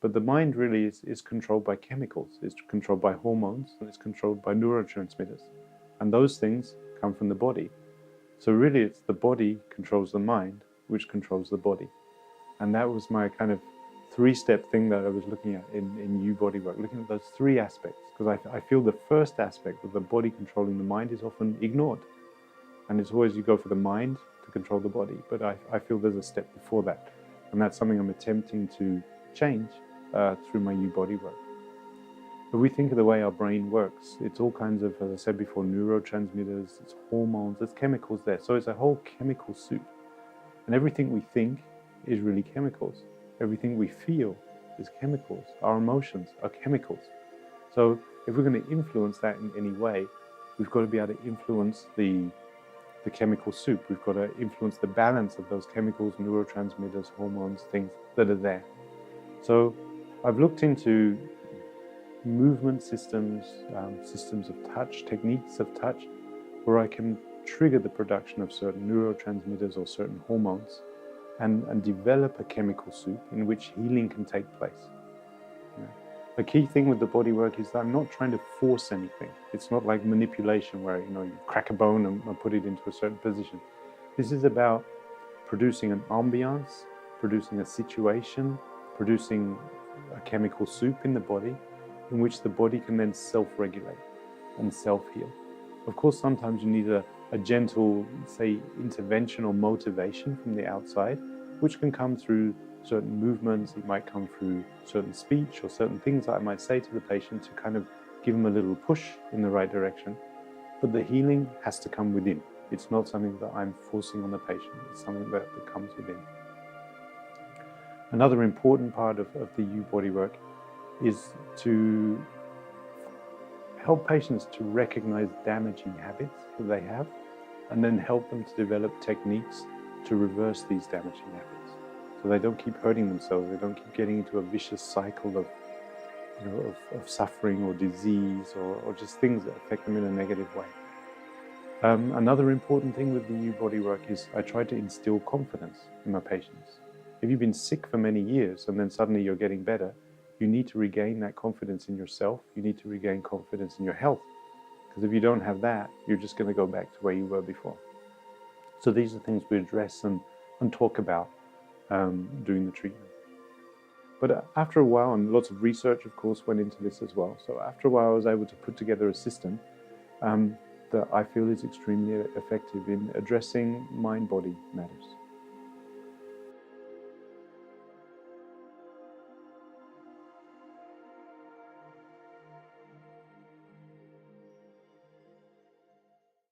but the mind really is controlled by chemicals, it's controlled by hormones, and it's controlled by neurotransmitters. And those things come from the body. So really it's the body controls the mind, which controls the body. And that was my kind of three-step thing that I was looking at in UBodyWork, looking at those three aspects, because I feel the first aspect of the body controlling the mind is often ignored. And it's always you go for the mind to control the body, but I feel there's a step before that. And that's something I'm attempting to change through my UBodyWork. If we think of the way our brain works, it's all kinds of, as I said before, neurotransmitters, it's hormones, there's chemicals there. So it's a whole chemical soup. And everything we think is really chemicals. Everything we feel is chemicals. Our emotions are chemicals. So if we're going to influence that in any way, we've got to be able to influence the chemical soup. We've got to influence the balance of those chemicals, neurotransmitters, hormones, things that are there. So I've looked into movement systems, systems of touch, techniques of touch, where I can trigger the production of certain neurotransmitters or certain hormones and develop a chemical soup in which healing can take place. Yeah. The key thing with the body work is that I'm not trying to force anything. It's not like manipulation where you crack a bone and put it into a certain position. This is about producing an ambiance, producing a situation, producing a chemical soup in the body in which the body can then self-regulate and self-heal. Of course, sometimes you need a gentle, say, intervention or motivation from the outside, which can come through certain movements. It might come through certain speech or certain things that I might say to the patient to kind of give them a little push in the right direction. But the healing has to come within. It's not something that I'm forcing on the patient. It's something that comes within. Another important part of the UBodyWork is to help patients to recognize damaging habits that they have and then help them to develop techniques to reverse these damaging habits. So they don't keep hurting themselves, they don't keep getting into a vicious cycle of suffering or disease or just things that affect them in a negative way. Another important thing with the UBodyWork is I try to instill confidence in my patients. If you've been sick for many years and then suddenly you're getting better, you need to regain that confidence in yourself. You need to regain confidence in your health. Because if you don't have that, you're just going to go back to where you were before. So these are things we address and talk about during the treatment. But after a while, and lots of research, of course, went into this as well. So after a while, I was able to put together a system that I feel is extremely effective in addressing mind-body matters.